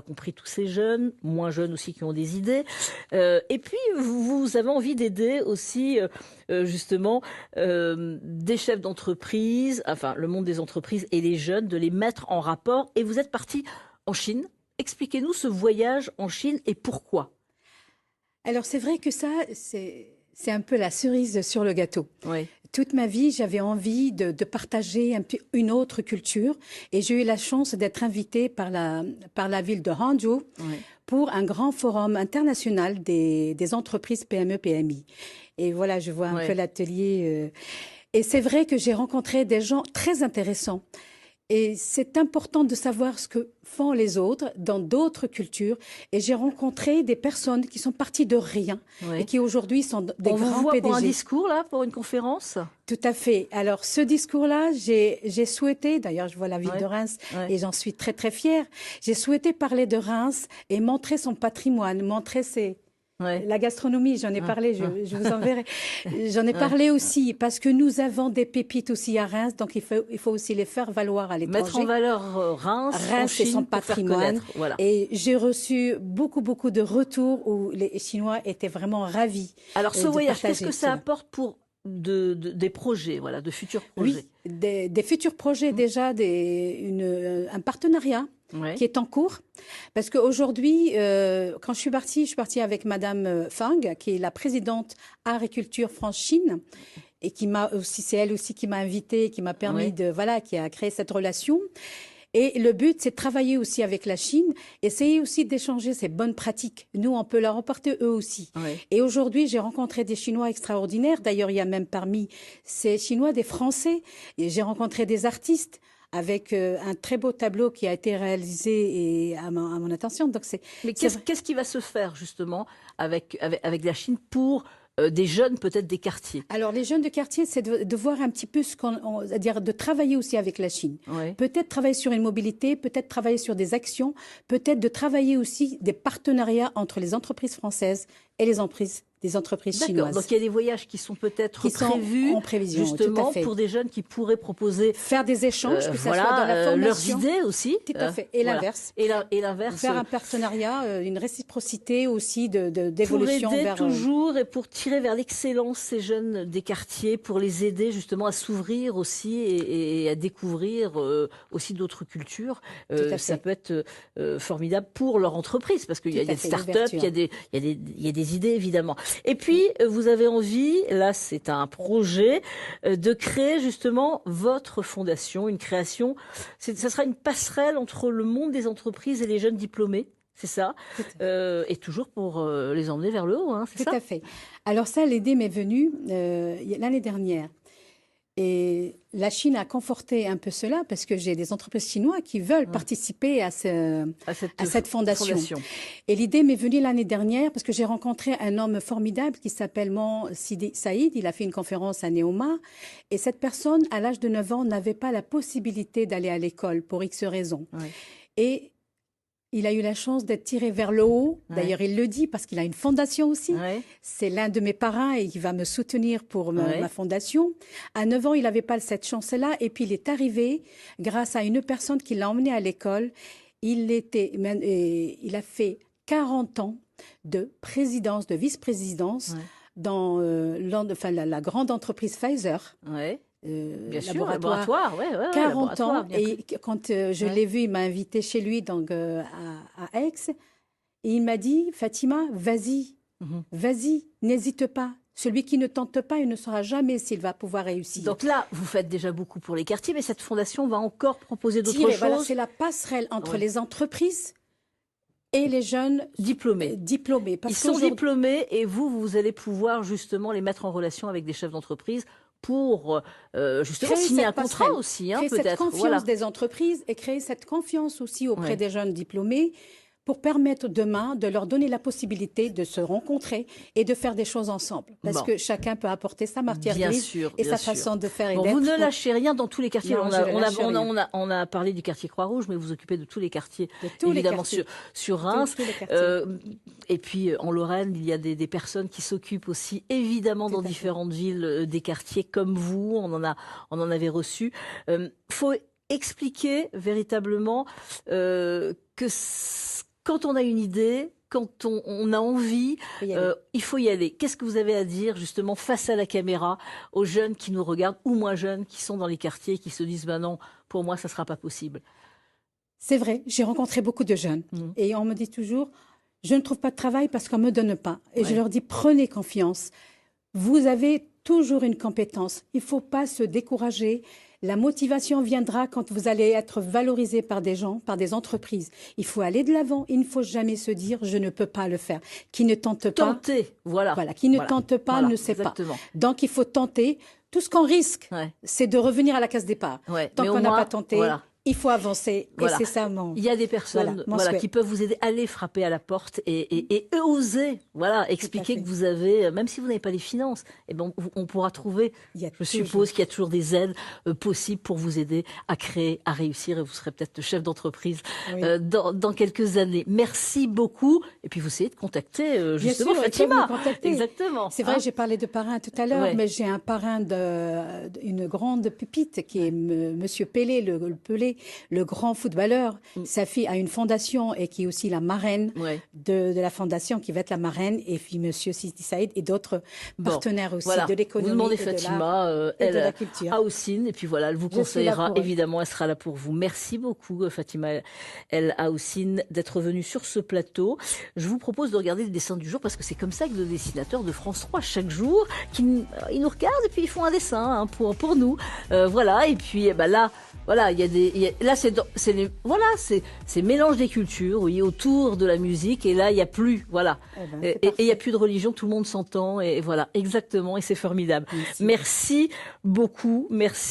compris tous ces jeunes, moins jeunes aussi qui ont des idées. Et puis, vous avez envie d'aider aussi, justement, des chefs d'entreprise, enfin, le monde des entreprises et les jeunes, de les mettre en rapport. Et vous êtes parti en Chine. Expliquez-nous ce voyage en Chine et pourquoi. Alors c'est vrai que ça, c'est un peu la cerise sur le gâteau. Oui. Toute ma vie, j'avais envie de partager une autre culture et j'ai eu la chance d'être invitée par la ville de Hangzhou Oui. pour un grand forum international des entreprises PME-PMI. Et voilà, je vois un peu l'atelier. Et c'est vrai que j'ai rencontré des gens très intéressants. Et c'est important de savoir ce que font les autres dans d'autres cultures. Et j'ai rencontré des personnes qui sont parties de rien et qui aujourd'hui sont des On grands vous voit PDG. pour un discours, là, pour une conférence? Tout à fait. Alors, ce discours-là, j'ai souhaité, d'ailleurs, je vois la ville de Reims et j'en suis très, très fière. J'ai souhaité parler de Reims et montrer son patrimoine, montrer la gastronomie, j'en ai parlé, je vous enverrai. J'en ai parlé aussi parce que nous avons des pépites aussi à Reims, donc il faut aussi les faire valoir à l'étranger. Mettre en valeur Reims en Chine, et son patrimoine. Voilà. Et j'ai reçu beaucoup de retours où les Chinois étaient vraiment ravis. Alors ce voyage, qu'est-ce que ça apporte pour des projets, voilà, de futurs projets? Oui, des futurs projets déjà, un partenariat qui est en cours. Parce qu'aujourd'hui, quand je suis partie avec Madame Fang, qui est la présidente Agriculture France-Chine, et c'est elle aussi qui m'a invitée, qui m'a permis qui a créé cette relation. Et le but, c'est de travailler aussi avec la Chine, essayer aussi d'échanger ces bonnes pratiques. Nous, on peut leur apporter eux aussi. Oui. Et aujourd'hui, j'ai rencontré des Chinois extraordinaires. D'ailleurs, il y a même parmi ces Chinois des Français. Et j'ai rencontré des artistes avec un très beau tableau qui a été réalisé à mon attention. Donc Mais qu'est-ce qui va se faire justement avec la Chine pour des jeunes peut-être des quartiers? Alors les jeunes de quartier, c'est de voir un petit peu c'est-à-dire de travailler aussi avec la Chine. Oui. Peut-être travailler sur une mobilité, peut-être travailler sur des actions, peut-être de travailler aussi des partenariats entre les entreprises françaises et les entreprises chinoises. Donc il y a des voyages qui sont peut-être prévus en prévision, justement pour des jeunes qui pourraient proposer faire des échanges, que ça soit dans la formation, leurs idées aussi. Tout à fait. Et l'inverse. Et l'inverse. Faire un partenariat, une réciprocité aussi d'évolution pour aider vers toujours et pour tirer vers l'excellence ces jeunes des quartiers, pour les aider justement à s'ouvrir aussi et à découvrir aussi d'autres cultures. Ça peut être formidable pour leur entreprise parce qu'il y a des startups, il y a des idées évidemment. Et puis, vous avez envie, là c'est un projet, de créer justement votre fondation, une création. Ça sera une passerelle entre le monde des entreprises et les jeunes diplômés, c'est ça, et toujours pour les emmener vers le haut, hein, c'est ça? Tout à fait. Alors ça, l'idée m'est venue l'année dernière. Et la Chine a conforté un peu cela parce que j'ai des entreprises chinoises qui veulent participer à cette fondation. Et l'idée m'est venue l'année dernière parce que j'ai rencontré un homme formidable qui s'appelle Sidi Saïd. Il a fait une conférence à Neoma. Et cette personne, à l'âge de 9 ans, n'avait pas la possibilité d'aller à l'école pour X raisons. Oui. Et il a eu la chance d'être tiré vers le haut. D'ailleurs, il le dit parce qu'il a une fondation aussi. Ouais. C'est l'un de mes parrains et il va me soutenir pour ma fondation. À 9 ans, il n'avait pas cette chance-là. Et puis, il est arrivé grâce à une personne qui l'a emmené à l'école. Il a fait 40 ans de présidence, de vice-présidence dans la grande entreprise Pfizer. Ouais. Bien sûr, laboratoire, 40 ans. Et quand je l'ai vu, il m'a invité chez lui donc, à Aix. Et il m'a dit, Fatima, vas-y, n'hésite pas. Celui qui ne tente pas, il ne saura jamais s'il va pouvoir réussir. Donc là, vous faites déjà beaucoup pour les quartiers, mais cette fondation va encore proposer d'autres choses. Voilà, c'est la passerelle entre les entreprises et les jeunes diplômés. Ils sont diplômés et vous allez pouvoir justement les mettre en relation avec des chefs d'entreprise pour justement signer un contrat aussi, créer cette confiance des entreprises et créer cette confiance aussi auprès des jeunes diplômés pour permettre demain de leur donner la possibilité de se rencontrer et de faire des choses ensemble. Parce que chacun peut apporter sa matière grise et sa façon de faire et d'être. Vous ne lâchez rien dans tous les quartiers. Non, on a parlé du quartier Croix-Rouge, mais vous vous occupez de tous les quartiers, évidemment sur Reims. Et puis en Lorraine, il y a des personnes qui s'occupent aussi, évidemment, dans différentes villes, des quartiers comme vous. On en avait reçu. Faut expliquer véritablement quand on a une idée, quand on a envie, il faut y aller. Qu'est-ce que vous avez à dire justement face à la caméra aux jeunes qui nous regardent ou moins jeunes qui sont dans les quartiers et qui se disent non, pour moi ça sera pas possible. C'est vrai, j'ai rencontré beaucoup de jeunes et on me dit toujours je ne trouve pas de travail parce qu'on me donne pas. Et je leur dis prenez confiance. Vous avez toujours une compétence. Il faut pas se décourager. La motivation viendra quand vous allez être valorisé par des gens, par des entreprises. Il faut aller de l'avant. Il ne faut jamais se dire je ne peux pas le faire. Qui ne tente pas. Tenter, voilà. Qui ne tente pas ne sait pas. Donc il faut tenter. Tout ce qu'on risque, c'est de revenir à la case départ. Tant qu'on n'a pas tenté. Il faut avancer, et c'est ça Il y a des personnes qui peuvent vous aider. Allez frapper à la porte et oser expliquer que vous avez, même si vous n'avez pas les finances, on pourra trouver, je suppose qu'il y a toujours des aides possibles pour vous aider à créer, à réussir, et vous serez peut-être chef d'entreprise dans quelques années. Merci beaucoup. Et puis vous essayez de contacter justement Fatima. Exactement. C'est vrai, j'ai parlé de parrain tout à l'heure, mais j'ai un parrain d'une grande pupite qui est Monsieur Pelé, le grand footballeur. Sa fille a une fondation et qui est aussi la marraine de la fondation, qui va être la marraine, et puis Monsieur Sidi Saïd et d'autres partenaires aussi de l'économie. Vous demandez Fatima, elle de la culture. Houssine, et puis elle vous conseillera évidemment, elle sera là pour vous. Merci beaucoup Fatima El Houssine d'être venue sur ce plateau. Je vous propose de regarder le dessin du jour parce que c'est comme ça que nos dessinateurs de France 3 chaque jour, ils nous regardent et puis ils font un dessin pour nous. Et puis là, il y a des là, c'est mélange des cultures, autour de la musique, et là, il n'y a plus, et il n'y a plus de religion, tout le monde s'entend, et exactement, et c'est formidable. Merci beaucoup, merci.